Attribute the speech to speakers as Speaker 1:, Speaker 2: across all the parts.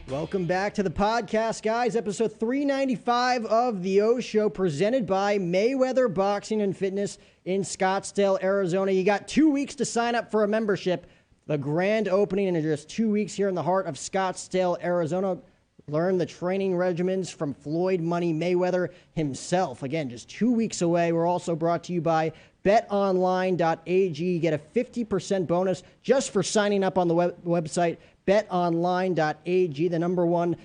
Speaker 1: Welcome back to the podcast, guys. Episode 395 of The O Show, presented by Mayweather Boxing and Fitness in Scottsdale, Arizona. You got 2 weeks to sign up for a membership. The grand opening in just 2 weeks here in the heart of Scottsdale, Arizona. Learn the training regimens from Floyd Money Mayweather himself. Again, just 2 weeks away. We're also brought to you by betonline.ag. Get a 50% bonus just for signing up on the website, betonline.ag, the number one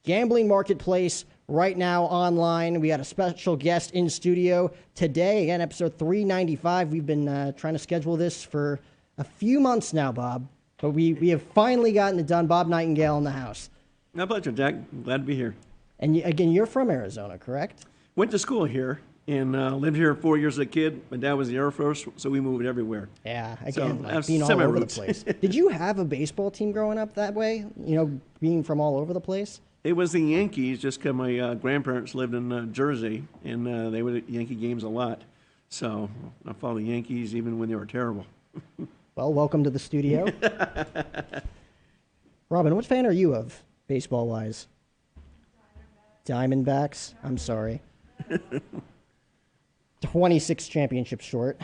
Speaker 1: gambling marketplace right now online. We got a special guest in studio today. Again, episode 395. We've been trying to schedule this for a few months now, Bob, but we have finally gotten it done. Bob Nightengale in the house.
Speaker 2: My pleasure, Jack. Glad to be here.
Speaker 1: And again, you're from Arizona, correct?
Speaker 2: Went to school here and lived here 4 years as a kid. My dad was in the Air Force, so we moved everywhere.
Speaker 1: Yeah, again,
Speaker 2: So,
Speaker 1: like being all over the place. Did you have a baseball team growing up that way? You know, being from all over the place?
Speaker 2: It was the Yankees, just because my grandparents lived in Jersey, and they were at Yankee games a lot. So I followed the Yankees even when they were terrible.
Speaker 1: Well, welcome to the studio. Robin, what fan are you of, baseball-wise? Diamondbacks? I'm sorry. 26 championships short.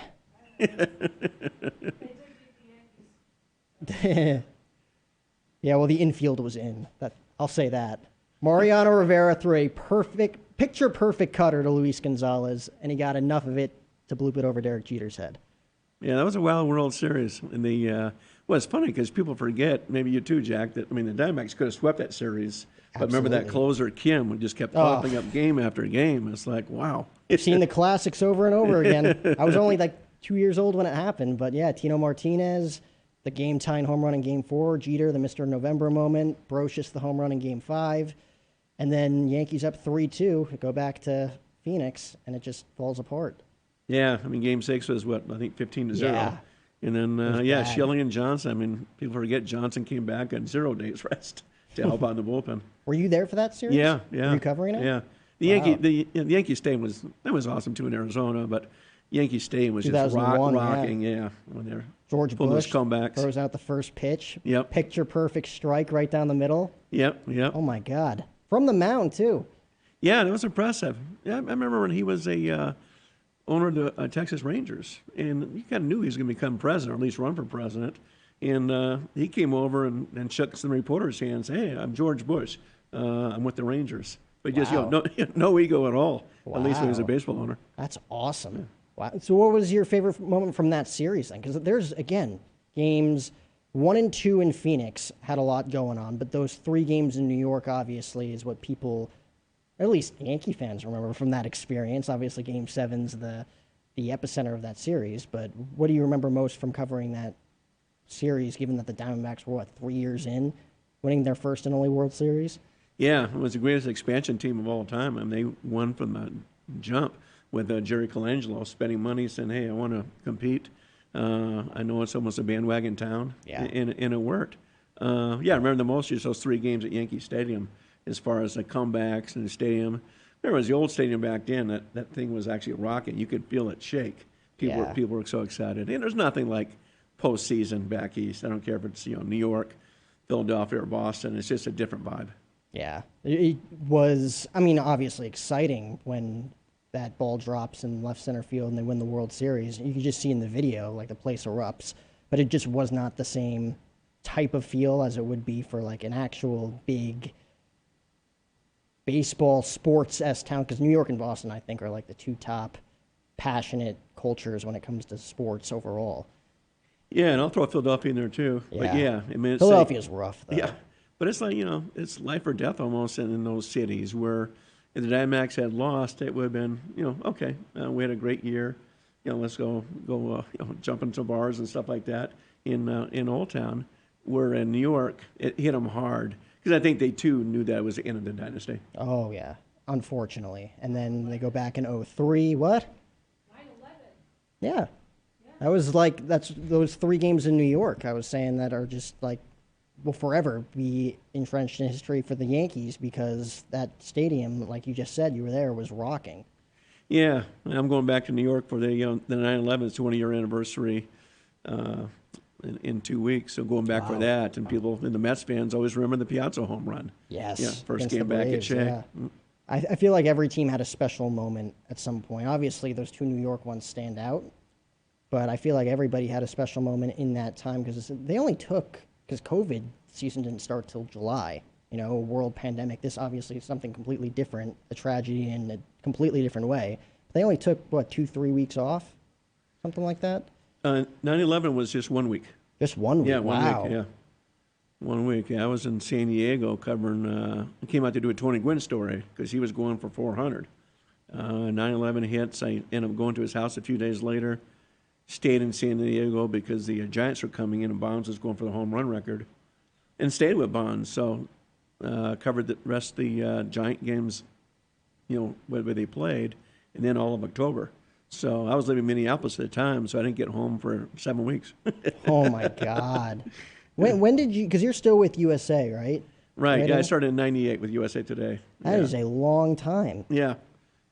Speaker 1: Yeah, well, the infield was in. I'll say that. Mariano Rivera threw a picture-perfect cutter to Luis Gonzalez, and he got enough of it to bloop it over Derek Jeter's head.
Speaker 2: Yeah, that was a wild World Series. And well, it's funny because people forget, maybe you too, Jack, that, the Diamondbacks could have swept that series. But remember that closer, Kim, just kept popping up game after game. It's like, wow.
Speaker 1: I've seen the classics over and over again. I was only like 2 years old when it happened. But yeah, Tino Martinez, the game-tying home run in Game 4. Jeter, the Mr. November moment. Brocious, the home run in Game 5. And then Yankees up 3-2. Go back to Phoenix, and it just falls apart.
Speaker 2: Yeah, Game 6 was, what, I think 15-0.
Speaker 1: Yeah.
Speaker 2: And then, Schilling and Johnson. People forget Johnson came back on 0 days rest to help out in the bullpen.
Speaker 1: Were you there for that series?
Speaker 2: Yeah.
Speaker 1: Were you covering it?
Speaker 2: Yeah. The Yankee Stadium was awesome too in Arizona, but Yankee Stadium was just rocking. Yeah, when they're
Speaker 1: George Bush
Speaker 2: comebacks.
Speaker 1: Throws out the first pitch.
Speaker 2: Yep.
Speaker 1: Picture perfect strike right down the middle.
Speaker 2: Yep.
Speaker 1: Oh my God! From the mound too.
Speaker 2: Yeah, it was impressive. Yeah, I remember when he was a owner of the Texas Rangers, and you kind of knew he was going to become president, or at least run for president. And he came over and shook some reporters' hands. Hey, I'm George Bush. I'm with the Rangers. But just no ego at all. Wow. At least when he was a baseball owner.
Speaker 1: That's awesome. Yeah. Wow. So what was your favorite moment from that series then? Because there's, again, games 1 and 2 in Phoenix had a lot going on, but those 3 games in New York obviously is what people, at least Yankee fans, remember from that experience. Obviously Game 7's the epicenter of that series, but what do you remember most from covering that series, given that the Diamondbacks were, 3 years in, winning their first and only World Series?
Speaker 2: Yeah, it was the greatest expansion team of all time. They won from the jump with Jerry Colangelo spending money, saying, hey, I want to compete. I know it's almost a bandwagon town, and it worked. I remember the most is those 3 games at Yankee Stadium as far as the comebacks in the stadium. There was the old stadium back then. That thing was actually rocking. You could feel it shake. People were so excited. And there's nothing like postseason back east. I don't care if it's New York, Philadelphia, or Boston. It's just a different vibe.
Speaker 1: Yeah, it was, obviously exciting when that ball drops in left center field and they win the World Series. You can just see in the video, like, the place erupts. But it just was not the same type of feel as it would be for, like, an actual big baseball sports-esque town. Because New York and Boston, I think, are, like, the 2 top passionate cultures when it comes to sports overall.
Speaker 2: Yeah, and I'll throw Philadelphia in there, too.
Speaker 1: Yeah.
Speaker 2: But
Speaker 1: Philadelphia's rough, though.
Speaker 2: Yeah. But it's like, it's life or death almost in those cities where if the Diamondbacks had lost, it would have been, okay, we had a great year. Let's go jump into bars and stuff like that in Old Town. Where in New York, it hit them hard because I think they, too, knew that it was the end of the dynasty.
Speaker 1: Oh, yeah, unfortunately. And then they go back in 2003. What?
Speaker 3: 9/11.
Speaker 1: Yeah. That was that's those 3 games in New York I was saying that are just will forever be entrenched in history for the Yankees because that stadium, like you just said, you were there, was rocking.
Speaker 2: Yeah, I'm going back to New York for the 9/11 20-year anniversary in 2 weeks. So going back for that, and people, and the Mets fans always remember the Piazza home run.
Speaker 1: Yes.
Speaker 2: Yeah, first
Speaker 1: against
Speaker 2: game
Speaker 1: the
Speaker 2: back at
Speaker 1: Braves,
Speaker 2: Shea.
Speaker 1: yeah. I feel like every team had a special moment at some point. Obviously, those two New York ones stand out, but I feel like everybody had a special moment in that time because they only took, because COVID season didn't start till July. You know, a world pandemic. This obviously is something completely different, a tragedy in a completely different way. They only took, what, 2-3 weeks off? Something like that?
Speaker 2: 9/11 was just 1 week.
Speaker 1: Just 1 week?
Speaker 2: Yeah, 1
Speaker 1: wow.
Speaker 2: week, yeah. 1 week. Yeah, I was in San Diego covering, I came out to do a Tony Gwynn story because he was going for 400. 9/11 hits. I ended up going to his house a few days later, stayed in San Diego because the Giants were coming in and Bonds was going for the home run record, and stayed with Bonds. So covered the rest of the Giant games, you know, where they played, and then all of October. So I was living in Minneapolis at the time, so I didn't get home for 7 weeks.
Speaker 1: Oh, my God. When did you, because you're still with USA, right?
Speaker 2: Right, yeah, I started in 98 with USA Today.
Speaker 1: That is a long time.
Speaker 2: Yeah.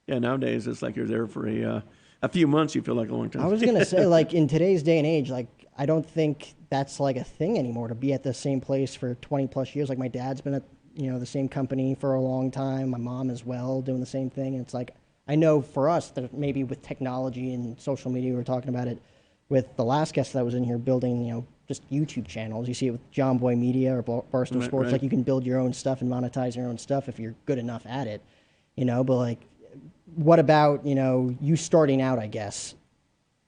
Speaker 2: Yeah, nowadays it's like you're there for a few months, you feel like a long time.
Speaker 1: I was going to say, like, in today's day and age, like, I don't think that's, like, a thing anymore to be at the same place for 20-plus years. Like, my dad's been at, you know, the same company for a long time. My mom as well, doing the same thing. And it's like, I know for us that maybe with technology and social media, we were talking about it with the last guest that was in here building, you know, just YouTube channels. You see it with John Boy Media or Barstool Sports.
Speaker 2: Right.
Speaker 1: Like, you can build your own stuff and monetize your own stuff if you're good enough at it, you know. But, like, what about, you know, you starting out, I guess,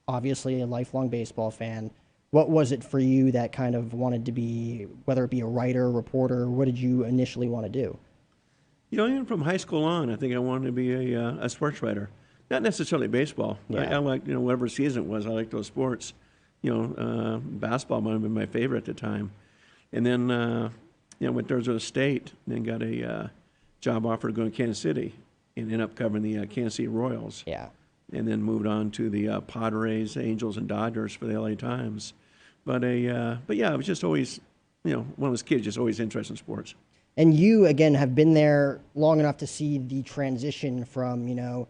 Speaker 1: obviously a lifelong baseball fan. What was it for you that kind of wanted to be, whether it be a writer, reporter, what did you initially want to do?
Speaker 2: You know, even from high school on, I think I wanted to be a sports writer. Not necessarily baseball.
Speaker 1: Yeah.
Speaker 2: I like, you know, whatever season it was, I liked those sports. You know, basketball might have been my favorite at the time. And then, you know, went to Arizona State, and then got a job offer to go to Kansas City, and ended up covering the Kansas City Royals.
Speaker 1: Yeah.
Speaker 2: And then moved on to the Padres, Angels, and Dodgers for the LA Times. But yeah, I was just always, you know, one of those kids just always interested in sports.
Speaker 1: And you, again, have been there long enough to see the transition from, you know,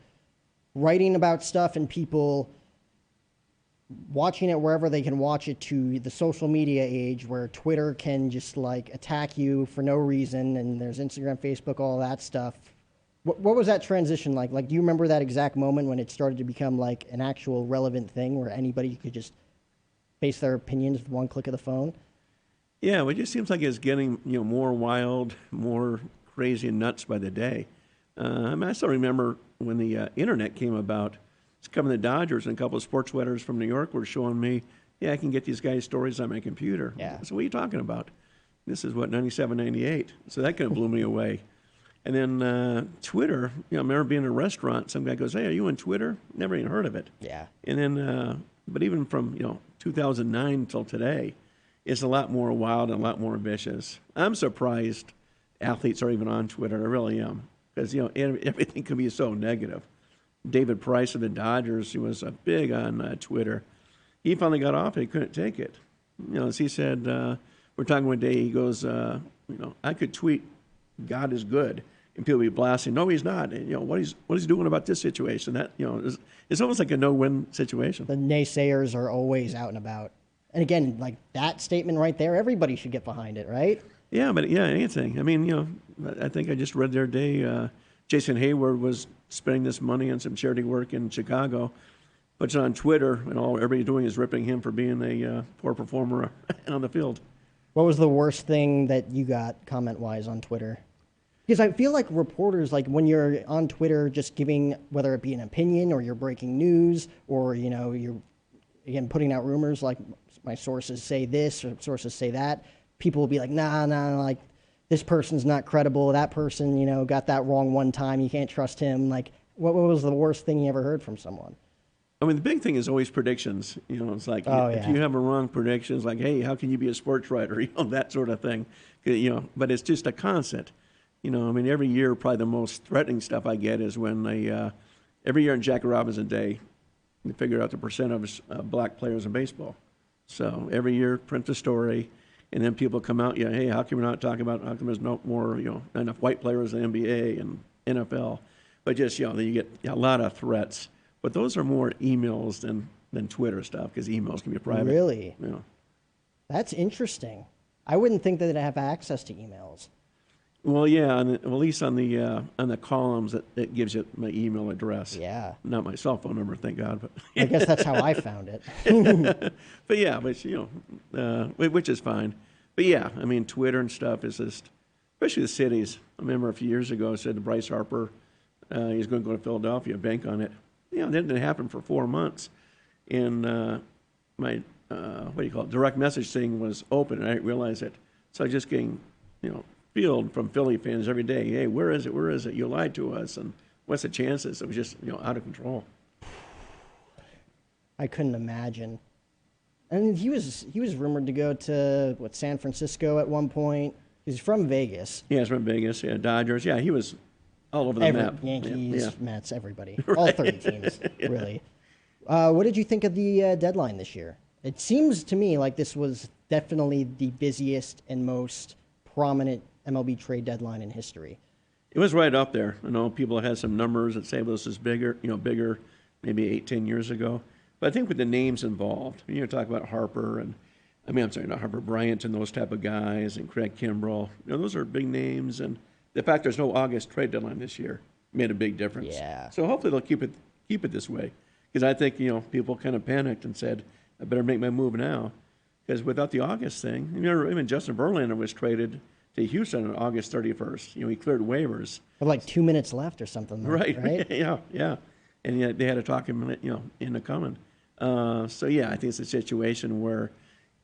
Speaker 1: writing about stuff and people watching it wherever they can watch it to the social media age where Twitter can just, like, attack you for no reason, and there's Instagram, Facebook, all that stuff. What was that transition like? Like, do you remember that exact moment when it started to become, like, an actual relevant thing where anybody could just base their opinions with one click of the phone?
Speaker 2: Yeah, well, it just seems like it's getting, you know, more wild, more crazy and nuts by the day. I mean, I still remember when the internet came about. I was covering the Dodgers, and a couple of sports writers from New York were showing me, yeah, I can get these guys' stories on my computer.
Speaker 1: Yeah.
Speaker 2: So what are you talking about? This is what, 97, 98. So that kind of blew me away. And then Twitter, you know, I remember being in a restaurant. Some guy goes, "Hey, are you on Twitter?" Never even heard of it.
Speaker 1: Yeah.
Speaker 2: And then, but even from, you know, 2009 until today, it's a lot more wild and a lot more vicious. I'm surprised athletes are even on Twitter. I really am, because, you know, everything can be so negative. David Price of the Dodgers, who was big on Twitter, he finally got off it. He couldn't take it. You know, as he said, we're talking one day. He goes, you know, I could tweet, "God is good," and people be blasting, "No, he's not." And, you know, what he's doing about this situation? That, you know, it's almost like a no-win situation.
Speaker 1: The naysayers are always out and about. And again, like that statement right there, everybody should get behind it, right?
Speaker 2: Yeah, but yeah, anything. I mean, you know, I think I just read the other day, Jason Hayward was spending this money on some charity work in Chicago, puts it on Twitter, and all everybody's doing is ripping him for being a poor performer on the field.
Speaker 1: What was the worst thing that you got comment-wise on Twitter? Because I feel like reporters, like when you're on Twitter just giving, whether it be an opinion or you're breaking news or, you know, you're, again, putting out rumors like my sources say this or sources say that, people will be like, nah, like this person's not credible. That person, you know, got that wrong one time. You can't trust him. Like, what was the worst thing you ever heard from someone?
Speaker 2: I mean, the big thing is always predictions. You know, it's like if you have a wrong prediction, it's like, hey, how can you be a sports writer? You know, that sort of thing. You know, but it's just a constant. You know, I mean, every year, probably the most threatening stuff I get is when every year on Jackie Robinson Day, they figure out the percent of black players in baseball. So every year, print a story, and then people come out, yeah, hey, how come we're not talking about, how come there's no more, you know, not enough white players in the NBA and NFL? But just, you know, you get a lot of threats. But those are more emails than Twitter stuff, because emails can be private.
Speaker 1: Really?
Speaker 2: You know.
Speaker 1: That's interesting. I wouldn't think that they'd have access to emails.
Speaker 2: Well, yeah, at least on the columns, it gives you my email address.
Speaker 1: Yeah.
Speaker 2: Not my cell phone number, thank God. But
Speaker 1: I guess that's how I found it.
Speaker 2: but yeah, which is fine. But yeah, I mean, Twitter and stuff is just, especially the cities. I remember a few years ago, I said to Bryce Harper, he's going to go to Philadelphia, bank on it. That didn't happen for 4 months. And my, direct message thing was open, and I didn't realize it. So I was just getting, field from Philly fans every day. Hey, where is it? Where is it? You lied to us. And what's the chances? It was just, out of control.
Speaker 1: I couldn't imagine. And he was rumored to go to, San Francisco at one point. He's from Vegas.
Speaker 2: Yeah, he's from Vegas. Yeah, Dodgers. Yeah, he was all over the map.
Speaker 1: Yankees, Mets, everybody.
Speaker 2: Right.
Speaker 1: All 30 teams, really. What did you think of the deadline this year? It seems to me like this was definitely the busiest and most prominent MLB trade deadline in history.
Speaker 2: It was right up there. I know people had some numbers that say this is bigger, maybe 8-10 years ago. But I think with the names involved, talk about Harper and, not Harper, Bryant and those type of guys and Craig Kimbrell. Those are big names. And the fact there's no August trade deadline this year made a big difference.
Speaker 1: Yeah.
Speaker 2: So hopefully they'll keep it this way. Because I think, people kind of panicked and said, I better make my move now. Because without the August thing, even Justin Verlander was traded to Houston on August 31st. He cleared waivers.
Speaker 1: With like 2 minutes left or something. Right.
Speaker 2: Yeah. And yet they had to talk him, into coming. I think it's a situation where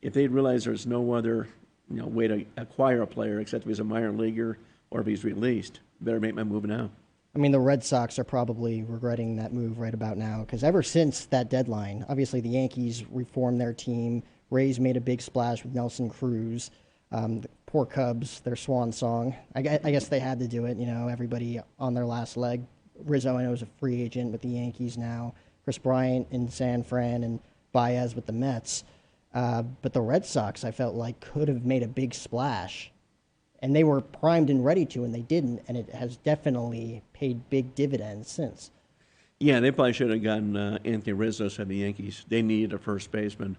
Speaker 2: if they'd realize there's no other, way to acquire a player except if he's a minor leaguer or if he's released, better make my move now.
Speaker 1: The Red Sox are probably regretting that move right about now because ever since that deadline, obviously the Yankees reformed their team. Rays made a big splash with Nelson Cruz. The poor Cubs, their swan song. I guess they had to do it. Everybody on their last leg. Rizzo, I know, is a free agent with the Yankees now. Chris Bryant in San Fran and Baez with the Mets. But the Red Sox, I felt like, could have made a big splash. And they were primed and ready to, and they didn't. And it has definitely paid big dividends since.
Speaker 2: Yeah, they probably should have gotten Anthony Rizzo, said the Yankees. They needed a first baseman.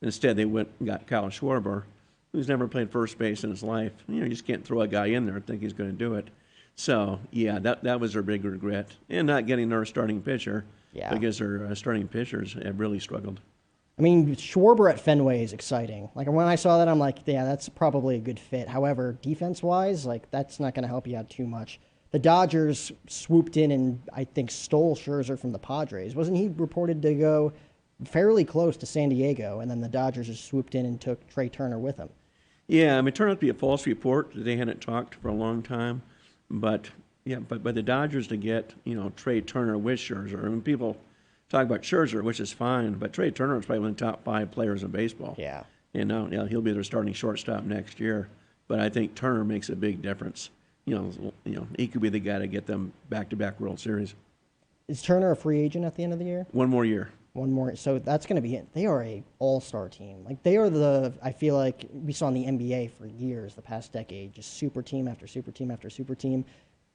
Speaker 2: Instead, they went and got Kyle Schwarber, who's never played first base in his life. You just can't throw a guy in there and think he's going to do it. So, yeah, that was their big regret. And not getting their starting pitcher.
Speaker 1: Yeah.
Speaker 2: Because their starting pitchers have really struggled.
Speaker 1: Schwarber at Fenway is exciting. Like, when I saw that, I'm like, yeah, that's probably a good fit. However, defense-wise, that's not going to help you out too much. The Dodgers swooped in and, I think, stole Scherzer from the Padres. Wasn't he reported to go fairly close to San Diego, and then the Dodgers just swooped in and took Trey Turner with them?
Speaker 2: Yeah, it turned out to be a false report. They hadn't talked for a long time. But the Dodgers to get, Trey Turner with Scherzer, people talk about Scherzer, which is fine, but Trey Turner is probably one of the top 5 players in baseball.
Speaker 1: Yeah.
Speaker 2: He'll be their starting shortstop next year. But I think Turner makes a big difference. He could be the guy to get them back-to-back World Series.
Speaker 1: Is Turner a free agent at the end of the year?
Speaker 2: One more year.
Speaker 1: One more. So that's going to be it. They are a all-star team. They are I feel like we saw in the NBA for years, the past decade, just super team after super team after super team.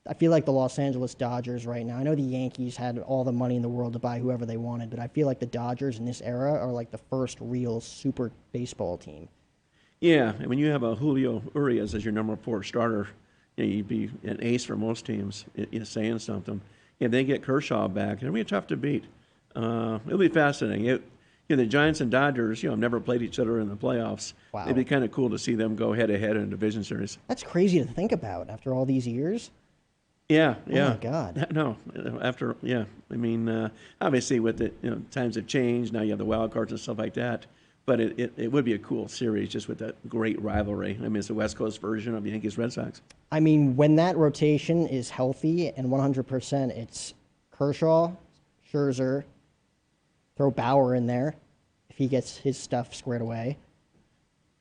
Speaker 1: I feel like the Los Angeles Dodgers right now, I know the Yankees had all the money in the world to buy whoever they wanted, but I feel like the Dodgers in this era are like the first real super baseball team. Yeah,
Speaker 2: when you have a Julio Urias as your number 4 starter, you'd be an ace for most teams, saying something. If they get Kershaw back, it'll be tough to beat. It'll be fascinating. The Giants and Dodgers, never played each other in the playoffs.
Speaker 1: Wow.
Speaker 2: It'd be kind of cool to see them go head-to-head in a division series.
Speaker 1: That's crazy to think about after all these years.
Speaker 2: Yeah.
Speaker 1: Oh, my God.
Speaker 2: No, obviously with the, times have changed. Now you have the wild cards and stuff like that. But it would be a cool series just with that great rivalry. It's the West Coast version of the Yankees-Red Sox.
Speaker 1: When that rotation is healthy and 100%, it's Kershaw, Scherzer, throw Bauer in there if he gets his stuff squared away.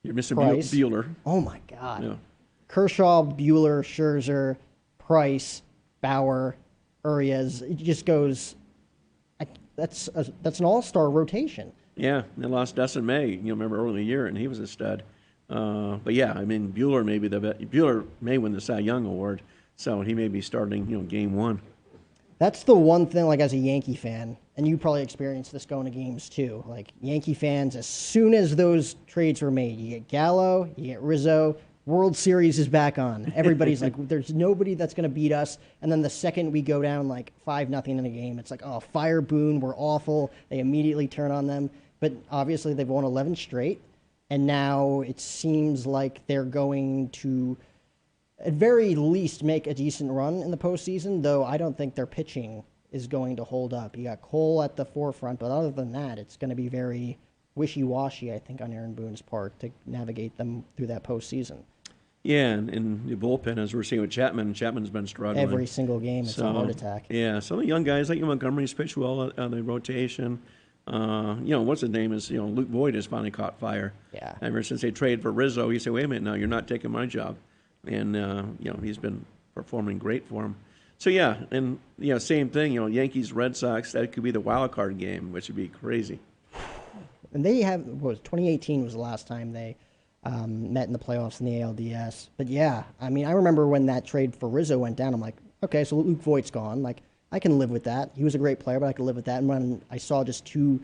Speaker 2: You're missing
Speaker 1: Price.
Speaker 2: Bueller.
Speaker 1: Oh, my God.
Speaker 2: Yeah.
Speaker 1: Kershaw, Bueller, Scherzer, Price, Bauer, Urias. It just goes. That's an all-star rotation.
Speaker 2: Yeah, they lost Dustin May. Remember early in the year, and he was a stud. But yeah, Bueller may win the Cy Young award, so he may be starting. Game 1.
Speaker 1: That's the one thing, like as a Yankee fan, and you probably experienced this going to games too. Like Yankee fans, as soon as those trades were made, you get Gallo, you get Rizzo, World Series is back on. Everybody's like, there's nobody that's going to beat us. And then the second we go down like 5-0 in a game, it's like, oh, fire Boone, we're awful. They immediately turn on them. But obviously they've won 11 straight, and now it seems like they're going to, at very least, make a decent run in the postseason, though I don't think their pitching is going to hold up. You got Cole at the forefront, but other than that, it's going to be very wishy-washy, I think, on Aaron Boone's part to navigate them through that postseason.
Speaker 2: Yeah, and the bullpen, as we're seeing with Chapman, Chapman's been struggling.
Speaker 1: Every single game, it's a heart attack.
Speaker 2: Yeah, some of the young guys like Montgomery's pitched well on the rotation. What's his name is, Luke Voigt has finally caught fire.
Speaker 1: Yeah.
Speaker 2: Ever since they traded for Rizzo, he said, wait a minute, now you're not taking my job. And, he's been performing great for him. So, yeah, and, same thing, Yankees, Red Sox, that could be the wild card game, which would be crazy.
Speaker 1: And they have, 2018 was the last time they met in the playoffs in the ALDS. But, yeah, I mean, I remember when that trade for Rizzo went down, I'm like, okay, so Luke Voigt's gone. Like, I can live with that. He was a great player, but I could live with that. And when I saw just 2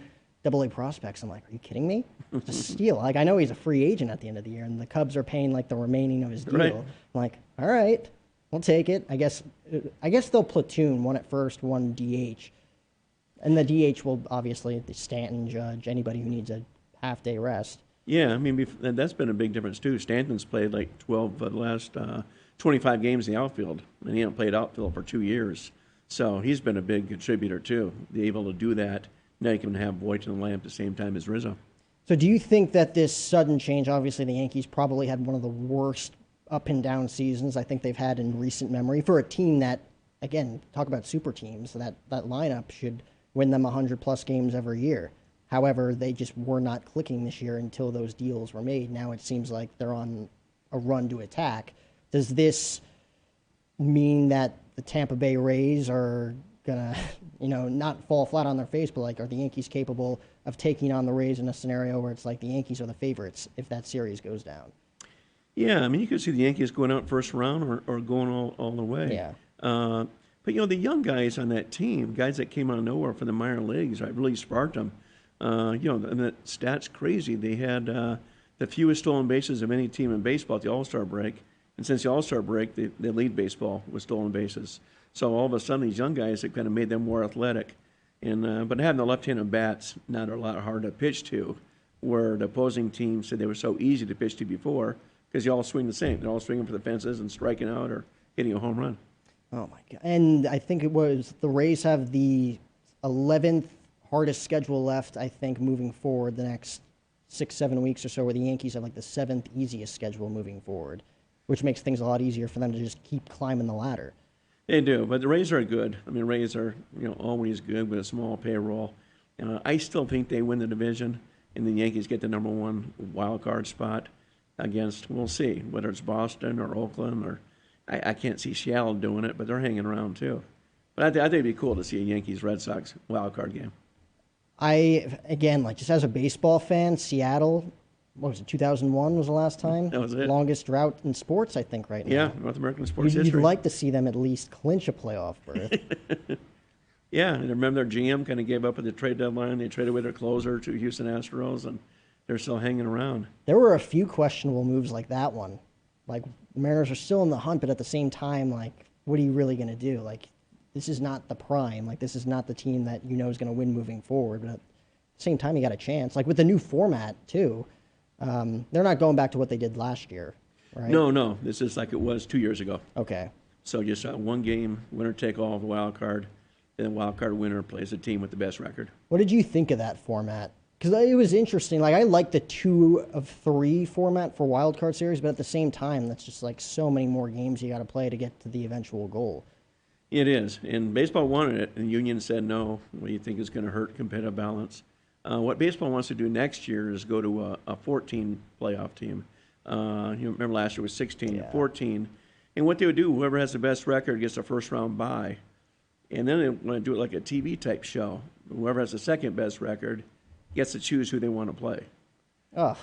Speaker 1: AA prospects, I'm like, are you kidding me? It's a steal. Like, I know he's a free agent at the end of the year, and the Cubs are paying, like, the remaining of his deal.
Speaker 2: Right.
Speaker 1: I'm like, all right, we'll take it. I guess they'll platoon, one at first, one DH. And the DH will obviously, the Stanton, Judge, anybody who needs a half-day rest.
Speaker 2: Yeah, I mean, that's been a big difference, too. Stanton's played like 12 of the last 25 games in the outfield, and he hasn't played outfield for 2 years. So he's been a big contributor, too. They're able to do that. Now you can have Voigt in the lineup at the same time as Rizzo.
Speaker 1: So do you think that this sudden change, obviously the Yankees probably had one of the worst up and down seasons I think they've had in recent memory for a team that, again, talk about super teams, that lineup should win them 100-plus games every year. However, they just were not clicking this year until those deals were made. Now it seems like they're on a run to attack. Does this mean that the Tampa Bay Rays are going to, not fall flat on their face, but like, are the Yankees capable of taking on the Rays in a scenario where it's like the Yankees are the favorites if that series goes down?
Speaker 2: Yeah, I mean, you could see the Yankees going out first round or going all the way.
Speaker 1: Yeah.
Speaker 2: But, the young guys on that team, guys that came out of nowhere from the minor leagues, really sparked them. And that stat's crazy. They had the fewest stolen bases of any team in baseball at the All-Star break. And since the All-Star break, they lead baseball with stolen bases. So all of a sudden, these young guys have kind of made them more athletic. And but having the left-handed bats, not a lot hard to pitch to, where the opposing team said they were so easy to pitch to before because you all swing the same. They're all swinging for the fences and striking out or hitting a home run.
Speaker 1: Oh, my God. And I think it was the Rays have the 11th hardest schedule left, I think, moving forward the next 6-7 weeks or so, where the Yankees have like the 7th easiest schedule moving forward, which makes things a lot easier for them to just keep climbing the ladder.
Speaker 2: They do, but the Rays are good. I mean, Rays are always good with a small payroll. I still think they win the division, and the Yankees get the number 1 wild card spot against, we'll see, whether it's Boston or Oakland or I can't see Seattle doing it, but they're hanging around too. But I think it'd be cool to see a Yankees-Red Sox wild card game.
Speaker 1: Again, just as a baseball fan, Seattle, what was it, 2001 was the last time?
Speaker 2: That was it.
Speaker 1: Longest drought in sports, I think, right now.
Speaker 2: Yeah, North American sports history.
Speaker 1: You'd like to see them at least clinch a playoff berth.
Speaker 2: Yeah, and remember their GM kind of gave up at the trade deadline. They traded away their closer to Houston Astros, and they're still hanging around.
Speaker 1: There were a few questionable moves like that one. Like, the Mariners are still in the hunt, but at the same time, what are you really going to do? This is not the prime. This is not the team that is going to win moving forward. But at the same time, you got a chance. With the new format, too, they're not going back to what they did last year, right?
Speaker 2: No. This is like it was 2 years ago.
Speaker 1: Okay.
Speaker 2: So just one game, winner take all of the wild card, and the wild card winner plays the team with the best record.
Speaker 1: What did you think of that format? Because it was interesting. I like the 2 of 3 format for wild card series, but at the same time, that's just so many more games you got to play to get to the eventual goal.
Speaker 2: It is, and baseball wanted it, and the union said no. What do you think is going to hurt competitive balance? What baseball wants to do next year is go to a 14 playoff team. You remember last year was 16,
Speaker 1: Yeah.
Speaker 2: 14. And what they would do, whoever has the best record gets a first-round bye. And then they want to do it like a TV-type show. Whoever has the second best record gets to choose who they want to play.
Speaker 1: Oh,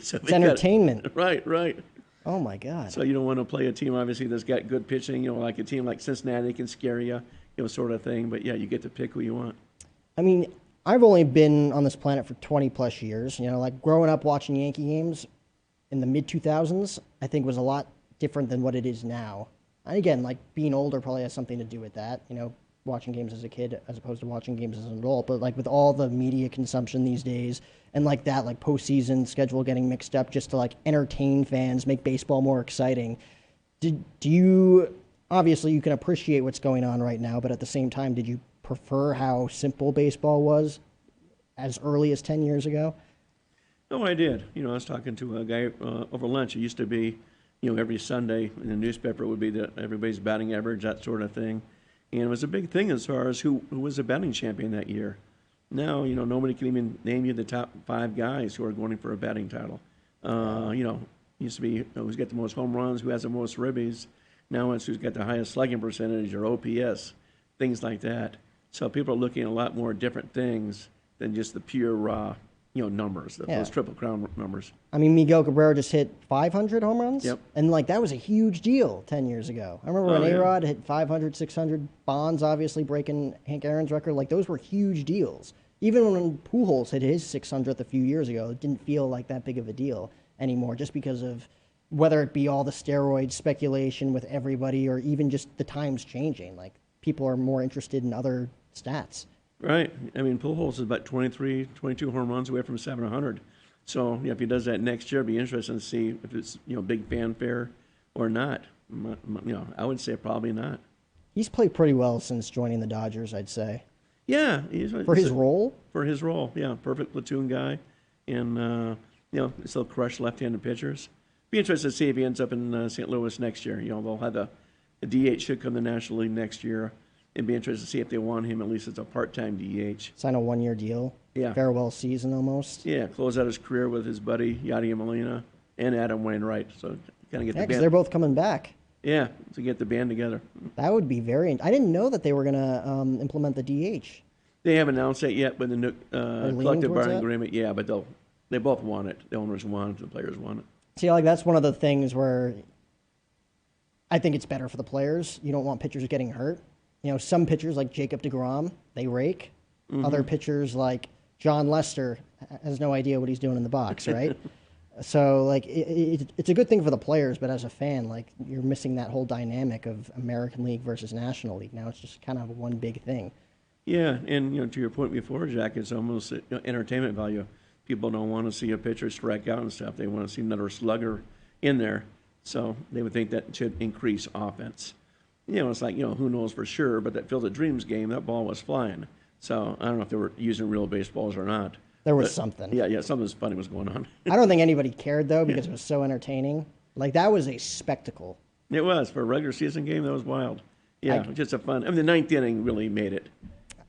Speaker 2: So
Speaker 1: it's entertainment.
Speaker 2: Right.
Speaker 1: Oh, my God.
Speaker 2: So you don't want to play a team, obviously, that's got good pitching. Like a team like Cincinnati can scare you. sort of thing. But yeah, you get to pick who you want.
Speaker 1: I mean, I've only been on this planet for 20 plus years. Like growing up watching Yankee games in the mid 2000s, I think was a lot different than what it is now. And again, like being older probably has something to do with that. Watching games as a kid as opposed to watching games as an adult. But like with all the media consumption these days and like that, like postseason schedule getting mixed up just to like entertain fans, make baseball more exciting. Do you, obviously you can appreciate what's going on right now, but at the same time, did you prefer how simple baseball was as early as 10 years ago?
Speaker 2: No, I did. I was talking to a guy over lunch. It used to be, every Sunday in the newspaper would be everybody's batting average, that sort of thing. And it was a big thing as far as who was the batting champion that year. Now, nobody can even name you the top 5 guys who are going for a batting title. Used to be who's got the most home runs, who has the most ribbies. Now it's who's got the highest slugging percentage or OPS, things like that. So people are looking at a lot more different things than just the pure raw, numbers, those Triple Crown numbers.
Speaker 1: I mean, Miguel Cabrera just hit 500 home runs.
Speaker 2: Yep.
Speaker 1: And like that was a huge deal 10 years ago. I remember when A-Rod hit 500, 600. Bonds obviously breaking Hank Aaron's record. Like those were huge deals. Even when Pujols hit his 600th a few years ago, it didn't feel like that big of a deal anymore, just because of whether it be all the steroid speculation with everybody or even just the times changing. Like people are more interested in other stats.
Speaker 2: Right. I mean, Pujols is about 23, 22 home runs away from 700. So if he does that next year, it'd be interesting to see if it's big fanfare or not. I would say probably not.
Speaker 1: He's played pretty well since joining the Dodgers, I'd say.
Speaker 2: Yeah,
Speaker 1: for his role.
Speaker 2: For his role, yeah, perfect platoon guy, and still crush left-handed pitchers. Be interested to see if he ends up in St. Louis next year. They'll have the DH should come to the National League next year. It'd be interesting to see if they want him at least as a part-time DH.
Speaker 1: Sign a 1-year deal.
Speaker 2: Yeah.
Speaker 1: Farewell season almost.
Speaker 2: Yeah, close out his career with his buddy Yadier Molina and Adam Wainwright. So kind of get the band.
Speaker 1: They're both coming back.
Speaker 2: Yeah, to get the band together.
Speaker 1: That would be very. I didn't know that they were going to implement the DH.
Speaker 2: They haven't announced that yet, but the collective bargaining agreement, yeah, but they both want it. The owners want it. The players want it.
Speaker 1: See, like that's one of the things where I think it's better for the players. You don't want pitchers getting hurt. Some pitchers like Jacob deGrom, they rake. Mm-hmm. Other pitchers like John Lester has no idea what he's doing in the box, right? So, like, it's a good thing for the players, but as a fan, like, you're missing that whole dynamic of American League versus National League. Now it's just kind of one big thing.
Speaker 2: Yeah, and to your point before, Jack, it's almost entertainment value. People don't want to see a pitcher strike out and stuff. They want to see another slugger in there. So they would think that should increase offense. It's like, who knows for sure, but that Field of Dreams game, that ball was flying. So I don't know if they were using real baseballs or not.
Speaker 1: There was something.
Speaker 2: Yeah, something funny was going on.
Speaker 1: I don't think anybody cared, though, because it was so entertaining. Like, that was a spectacle.
Speaker 2: It was. For a regular season game, that was wild. Yeah, just a fun. I mean, the ninth inning really made it.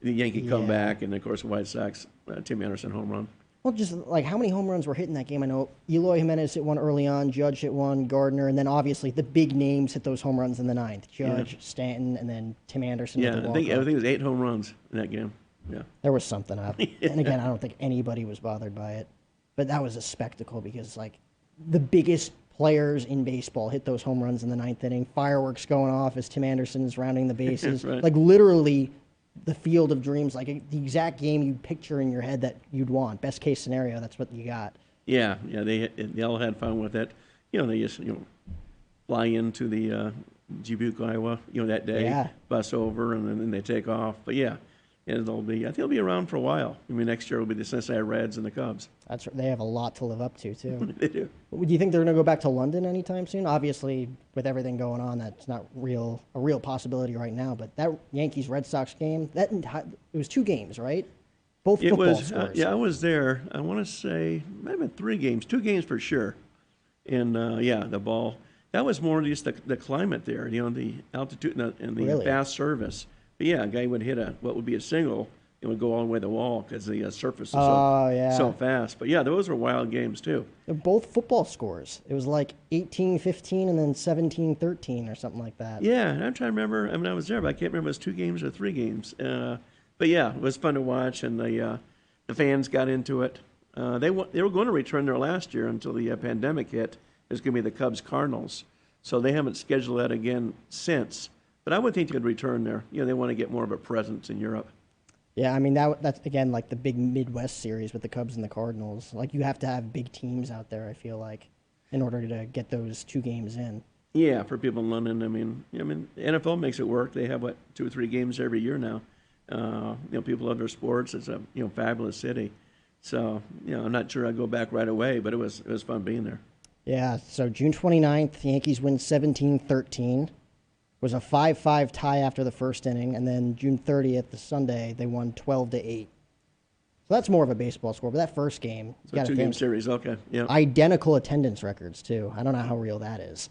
Speaker 2: The Yankee comeback, and, of course, the White Sox, Tim Anderson home run.
Speaker 1: Well, just like how many home runs were hit in that game? I know Eloy Jimenez hit one early on, Judge hit one, Gardner, and then obviously the big names hit those home runs in the ninth. Judge, Stanton, and then Tim Anderson.
Speaker 2: Yeah, I think it was 8 home runs in that game. Yeah,
Speaker 1: there was something up. And again, I don't think anybody was bothered by it, but that was a spectacle because like the biggest players in baseball hit those home runs in the ninth inning. Fireworks going off as Tim Anderson is rounding the bases.
Speaker 2: Right.
Speaker 1: Like literally the Field of Dreams, like the exact game you picture in your head that you'd want. Best case scenario, that's what you got.
Speaker 2: Yeah, they all had fun with it. They just fly into the Dubuque, Iowa, that day, bus over, and then they take off. But yeah, I think it'll be around for a while. I mean, next year will be the Cincinnati Reds and the Cubs.
Speaker 1: That's they have a lot to live up to too.
Speaker 2: They do.
Speaker 1: Do you think they're going to go back to London anytime soon? Obviously, with everything going on, that's not a real possibility right now. But that Yankees Red Sox game, it was 2 games, right? Both football scores.
Speaker 2: Yeah, I was there. I want to say it might have been 3 games, 2 games for sure. And the ball. That was more just the climate there, the altitude and the fast service. But yeah, a guy would hit what would be a single. It would go all the way to the wall because the surface is so fast. But yeah, those were wild games too.
Speaker 1: They're both football scores. It was like 18-15 and then 17-13 or something like that.
Speaker 2: Yeah, and I'm trying to remember. I mean, I was there, but I can't remember if it was 2 games or 3 games. But yeah, it was fun to watch, and the fans got into it. They were going to return there last year until the pandemic hit. It was going to be the Cubs Cardinals, so they haven't scheduled that again since. But I would think they could return there. They want to get more of a presence in Europe.
Speaker 1: Yeah, I mean that's again like the big Midwest series with the Cubs and the Cardinals. Like you have to have big teams out there. I feel like in order to get those 2 games in.
Speaker 2: Yeah, for people in London, I mean, the NFL makes it work. They have 2 or 3 games every year now. People love their sports. It's a fabulous city. So I'm not sure I'd go back right away, but it was fun being there.
Speaker 1: Yeah. So June 29th, the Yankees win 17-13. Was a 5-5 tie after the first inning, and then June 30th, the Sunday, they won 12-8. So that's more of a baseball score, but that first game,
Speaker 2: So 2-game series, okay, yeah.
Speaker 1: Identical attendance records too. I don't know how real that is.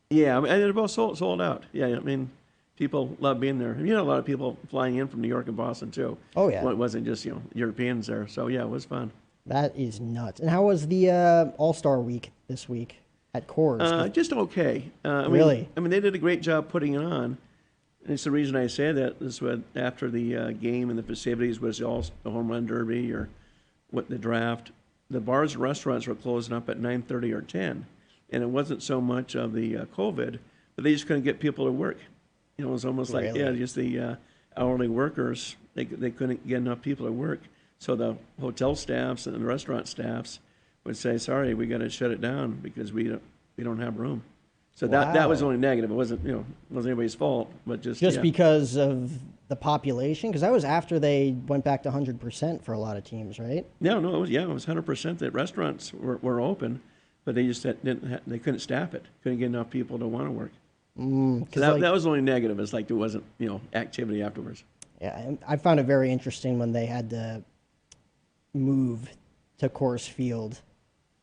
Speaker 2: Yeah, and they're both sold out. Yeah, I mean, people love being there. A lot of people flying in from New York and Boston too.
Speaker 1: Oh yeah,
Speaker 2: well, it wasn't just Europeans there. So yeah, it was fun.
Speaker 1: That is nuts. And how was the All-Star week this week at Coors?
Speaker 2: Just okay.
Speaker 1: Really?
Speaker 2: They did a great job putting it on. And it's the reason I say that is what after the game and the festivities was the home run derby or the draft. The bars and restaurants were closing up at 9:30 or 10, and it wasn't so much of the COVID, but they just couldn't get people to work. It was almost like just the hourly workers. They couldn't get enough people to work, so the hotel staffs and the restaurant staffs would say, "Sorry, we got to shut it down because we don't have room." So that was only negative. It wasn't wasn't anybody's fault, but just
Speaker 1: because of the population. Because that was after they went back to 100% for a lot of teams, right?
Speaker 2: No, it was 100% that restaurants were open, but they just they couldn't staff it, couldn't get enough people to want to work. So that was the only negative. It's like there wasn't activity afterwards.
Speaker 1: Yeah, and I found it very interesting when they had to move to Coors Field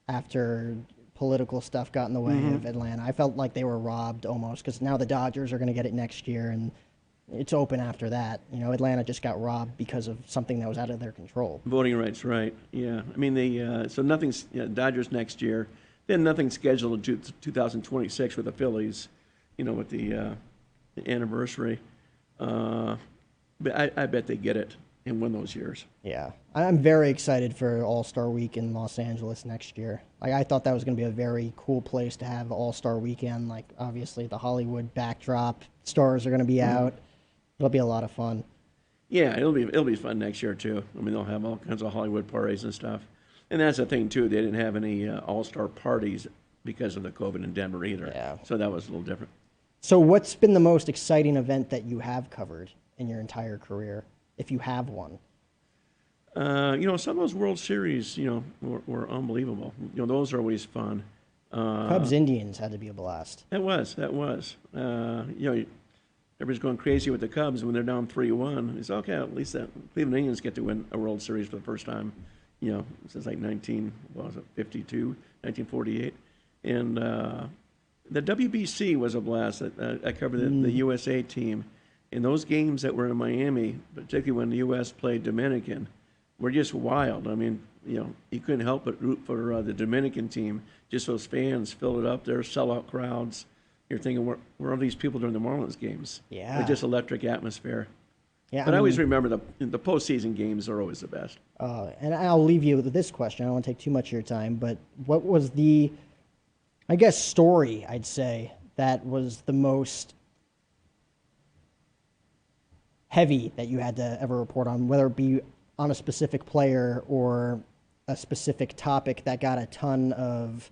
Speaker 1: after political stuff got in the way of Atlanta. I felt like they were robbed almost because now the Dodgers are going to get it next year and it's open after that. Atlanta just got robbed because of something that was out of their control.
Speaker 2: Voting rights, right? Yeah. I mean, so nothing's Dodgers next year. Then nothing scheduled until 2026 with the Phillies. With the anniversary. But I bet they get it in one of those years.
Speaker 1: Yeah. I'm very excited for All-Star Week in Los Angeles next year. I thought that was going to be a very cool place to have All-Star Weekend. Obviously, the Hollywood backdrop, stars are going to be out. It'll be a lot of fun.
Speaker 2: Yeah, it'll be fun next year, too. They'll have all kinds of Hollywood parties and stuff. And that's the thing, too. They didn't have any All-Star parties because of the COVID in Denver either. Yeah. So that was a little different.
Speaker 1: So what's been the most exciting event that you have covered in your entire career, if you have one?
Speaker 2: Some of those World Series, were unbelievable. Those are always fun.
Speaker 1: Cubs Indians had to be a blast.
Speaker 2: That was. Everybody's going crazy with the Cubs when they're down 3-1. It's okay. At least the Cleveland Indians get to win a World Series for the first time. Since like 1948, and the WBC was a blast. I covered the USA team. And those games that were in Miami, particularly when the U.S. played Dominican, were just wild. You couldn't help but root for the Dominican team. Just those fans filled it up there, sellout crowds. You're thinking, where are these people during the Marlins games?
Speaker 1: Yeah.
Speaker 2: They're just electric atmosphere.
Speaker 1: Yeah,
Speaker 2: but I always remember the postseason games are always the best.
Speaker 1: And I'll leave you with this question. I don't want to take too much of your time, but what was the, story, I'd say, that was the most heavy that you had to ever report on, whether it be on a specific player or a specific topic that got a ton of,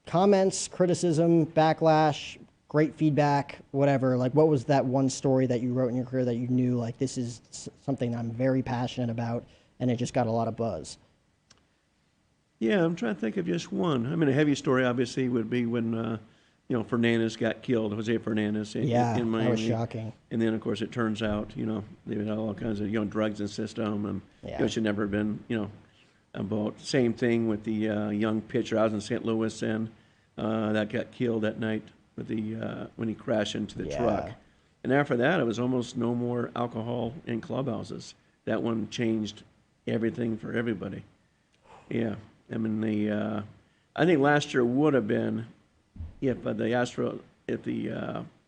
Speaker 1: comments, criticism, backlash, great feedback, whatever? What was that one story that you wrote in your career that you knew, this is something I'm very passionate about, and it just got a lot of buzz?
Speaker 2: Yeah, I'm trying to think of just one. A heavy story obviously would be when, Fernandez got killed, Jose Fernandez in Miami.
Speaker 1: That was shocking.
Speaker 2: And then, of course, it turns out, they had all kinds of, drugs in the system, and it should never have been, about. Same thing with the young pitcher. I was in St. Louis, and that got killed that night with when he crashed into the truck. And after that, it was almost no more alcohol in clubhouses. That one changed everything for everybody. Yeah. I think last year would have been if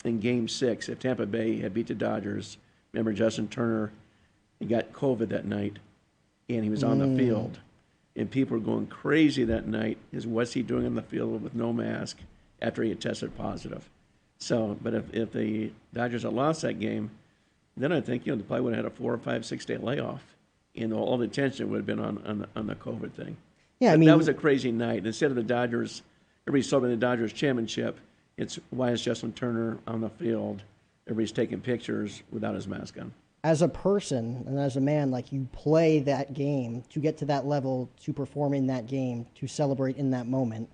Speaker 2: in Game 6, if Tampa Bay had beat the Dodgers. Remember Justin Turner, he got COVID that night, and he was on the field. And people were going crazy that night. What's he doing on the field with no mask after he had tested positive? So, but if the Dodgers had lost that game, then I think, they probably would have had a 4 or 5, 6 day layoff. All the attention would have been on the COVID thing.
Speaker 1: Yeah,
Speaker 2: That was a crazy night. Instead of the Dodgers, everybody's celebrating the Dodgers championship, it's why is Justin Turner on the field? Everybody's taking pictures without his mask on.
Speaker 1: As a person and as a man, like, you play that game to get to that level, to perform in that game, to celebrate in that moment,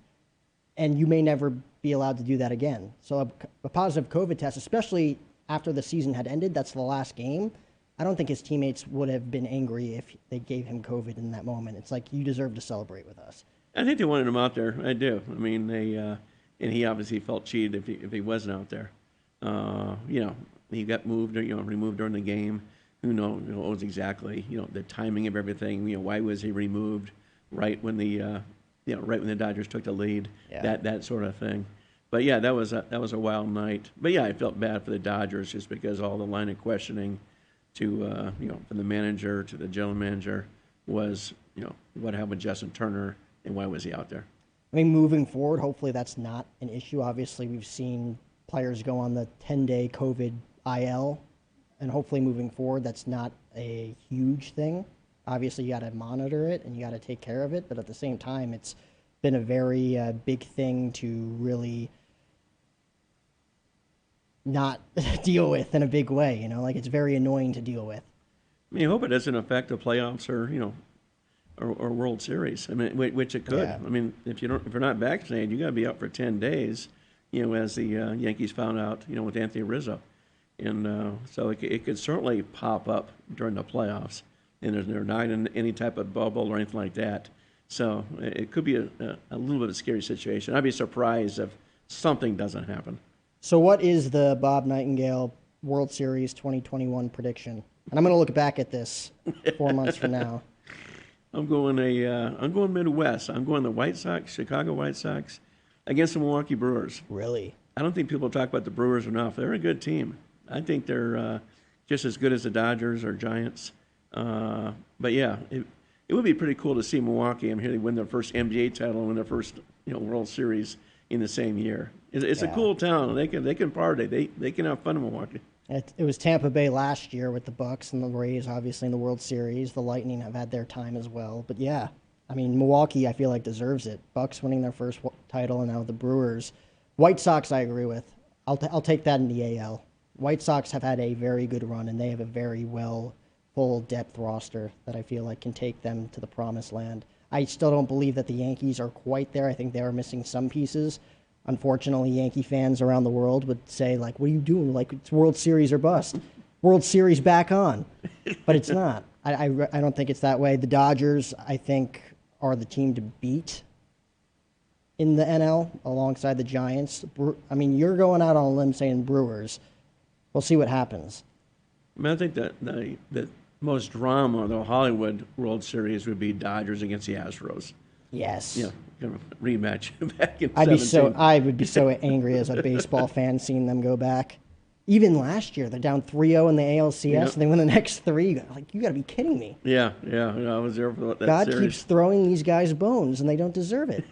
Speaker 1: and you may never be allowed to do that again. So a positive COVID test, especially after the season had ended, that's the last game, I don't think his teammates would have been angry if they gave him COVID in that moment. It's like, you deserve to celebrate with us.
Speaker 2: I think they wanted him out there. I do. I mean, and he obviously felt cheated if he wasn't out there. He got moved or removed during the game. Who knows exactly the timing of everything. Why was he removed right when the right when the Dodgers took the lead?
Speaker 1: Yeah.
Speaker 2: That sort of thing. But yeah, that was a wild night. But yeah, I felt bad for the Dodgers just because all the line of questioning to from the manager to the general manager was what happened with Justin Turner and why was he out there?
Speaker 1: I mean, moving forward, hopefully that's not an issue. Obviously, we've seen players go on the 10-day COVID IL, and hopefully moving forward, that's not a huge thing. Obviously, you got to monitor it and you got to take care of it, but at the same time, it's been a very big thing to really not deal with in a big way. It's very annoying to deal with.
Speaker 2: I mean, I hope it doesn't affect the playoffs or World Series. I mean, which it could.
Speaker 1: Yeah.
Speaker 2: I mean, if you're not vaccinated, you got to be out for 10 days. As the Yankees found out, with Anthony Rizzo, and so it could certainly pop up during the playoffs. And they're not in any type of bubble or anything like that. So it could be a little bit of a scary situation. I'd be surprised if something doesn't happen.
Speaker 1: So what is the Bob Nightengale World Series 2021 prediction? And I'm going to look back at this 4 months from now.
Speaker 2: I'm going Midwest. I'm going the White Sox, Chicago White Sox, against the Milwaukee Brewers.
Speaker 1: Really?
Speaker 2: I don't think people talk about the Brewers enough. They're a good team. I think they're just as good as the Dodgers or Giants. But yeah, it would be pretty cool to see Milwaukee. I'm here they win their first NBA title and win their first World Series in the same year. It's a cool town. They can party. They can have fun in Milwaukee.
Speaker 1: It was Tampa Bay last year with the Bucks and the Rays, obviously in the World Series. The Lightning have had their time as well. But yeah, I mean, Milwaukee, I feel like deserves it. Bucks winning their first title, and now the Brewers. White Sox, I agree with. I'll take that in the AL. White Sox have had a very good run, and they have a very full depth roster that I feel like can take them to the promised land. I still don't believe that the Yankees are quite there. I think they are missing some pieces. Unfortunately, Yankee fans around the world would say, like, what are you doing? Like, it's World Series or bust. World Series back on. But it's not. I don't think it's that way. The Dodgers, I think, are the team to beat in the NL alongside the Giants. I mean, you're going out on a limb saying Brewers. We'll see what happens.
Speaker 2: I mean, I think that the most drama of the Hollywood World Series would be Dodgers against the Astros.
Speaker 1: Yes.
Speaker 2: Yeah, kind of rematch back in 17.
Speaker 1: I would be so angry as a baseball fan seeing them go back. Even last year, they're down 3-0 in the ALCS, and they win the next three. Like, you got to be kidding me.
Speaker 2: Yeah, I was there for that
Speaker 1: God
Speaker 2: series.
Speaker 1: keeps throwing these guys bones, and they don't deserve it.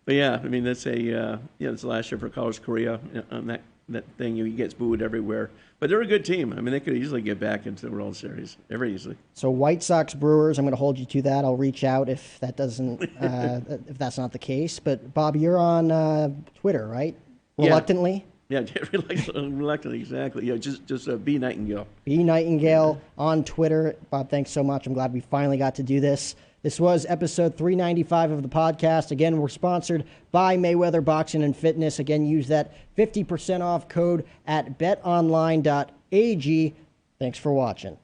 Speaker 2: But yeah, I mean, that's it's last year for College Korea on that thing. He gets booed everywhere. But they're a good team. I mean, they could easily get back into the World Series, very easily.
Speaker 1: So White Sox Brewers, I'm going to hold you to that. I'll reach out if that doesn't, if that's not the case. But Bob, you're on Twitter, right? Reluctantly.
Speaker 2: Yeah, reluctantly, exactly. Yeah, just B Nightengale.
Speaker 1: B Nightengale on Twitter. Bob, thanks so much. I'm glad we finally got to do this. This was episode 395 of the podcast. Again, we're sponsored by Mayweather Boxing and Fitness. Again, use that 50% off code at betonline.ag. Thanks for watching.